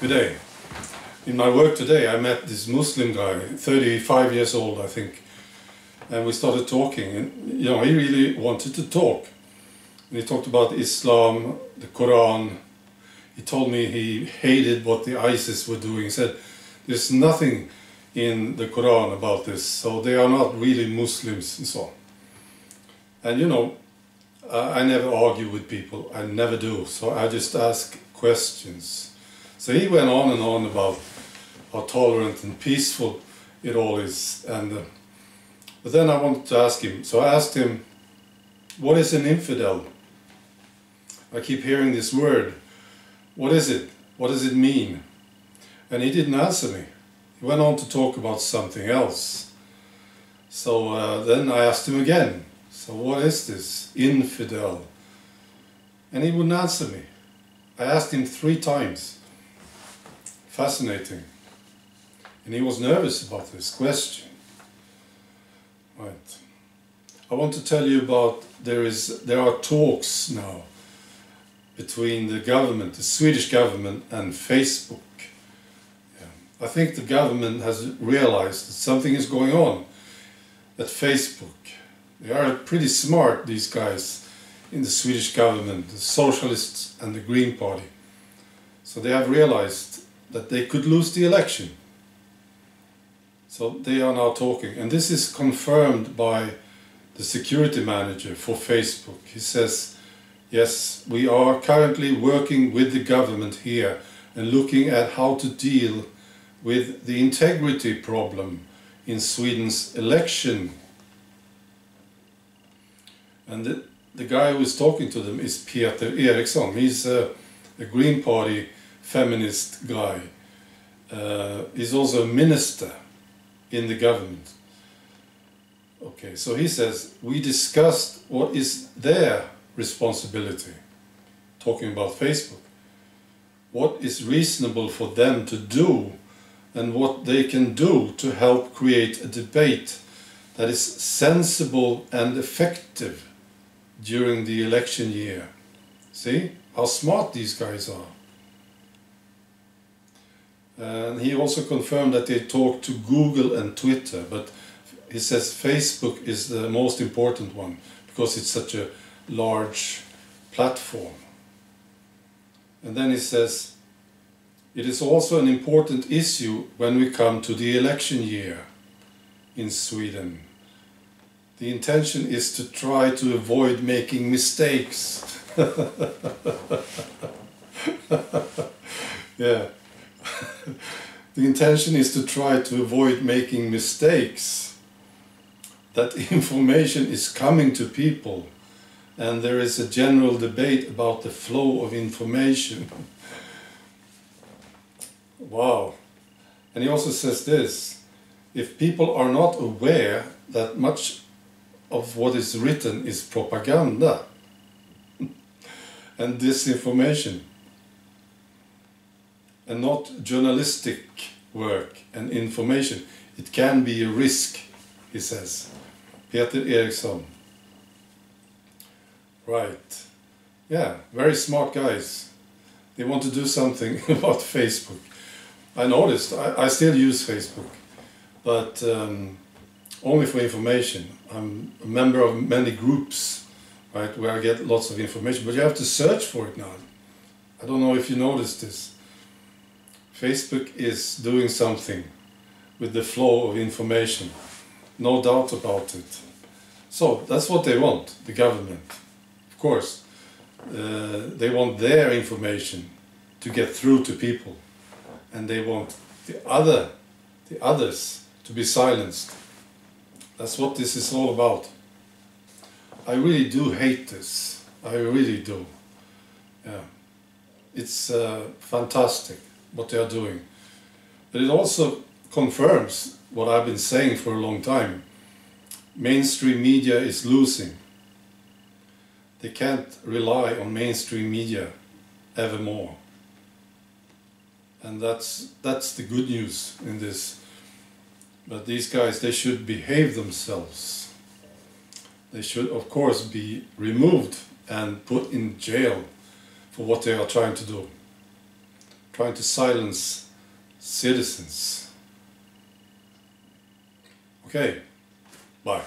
Good day. In my work today I met this Muslim guy, 35 years old I think, and we started talking, and he really wanted to talk. And he talked about Islam, the Quran. He told me he hated what the ISIS were doing. He said there's nothing in the Quran about this, so they are not really Muslims and so on. And I never argue with people, I never do, so I just ask questions. So he went on and on about how tolerant and peaceful it all is, but then I wanted to ask him, so I asked him, what is an infidel? I keep hearing this word, what is it? What does it mean? And he didn't answer me. He went on to talk about something else. So then I asked him again, so what is this infidel? And he wouldn't answer me. I asked him 3 times. Fascinating. And he was nervous about this question. Right. I want to tell you about, there are talks now between the government, the Swedish government, and Facebook. I think the government has realized that something is going on at Facebook. They are pretty smart, these guys in the Swedish government, the Socialists and the Green Party. So they have realized that they could lose the election. So they are now talking, and this is confirmed by the security manager for Facebook. He says, yes, we are currently working with the government here and looking at how to deal with the integrity problem in Sweden's election. And the guy who is talking to them is Peter Eriksson. He's a Green Party feminist guy. He's also a minister in the government. Okay, so he says, we discussed what is their responsibility, talking about Facebook. What is reasonable for them to do and what they can do to help create a debate that is sensible and effective during the election year. See how smart these guys are. And he also confirmed that they talked to Google and Twitter, but he says Facebook is the most important one because it's such a large platform. And then he says, it is also an important issue when we come to the election year in Sweden. The intention is to try to avoid making mistakes. Yeah. The intention is to try to avoid making mistakes. That information is coming to people and there is a general debate about the flow of information. Wow. And he also says this, if people are not aware that much of what is written is propaganda and disinformation and not journalistic work and information, it can be a risk, he says. Peter Eriksson. Right. Yeah, very smart guys. They want to do something about Facebook. I noticed, I still use Facebook, but only for information. I'm a member of many groups, right, where I get lots of information, but you have to search for it now. I don't know if you noticed this. Facebook is doing something with the flow of information, no doubt about it. So that's what they want, the government. Of course, they want their information to get through to people. And they want the others to be silenced. That's what this is all about. I really do hate this. I really do. Yeah. It's fantastic what they are doing. But it also confirms what I've been saying for a long time. Mainstream media is losing. They can't rely on mainstream media evermore. And that's the good news in this. But these guys, they should behave themselves. They should, of course, be removed and put in jail for what they are trying to do. trying to silence citizens. Okay, bye.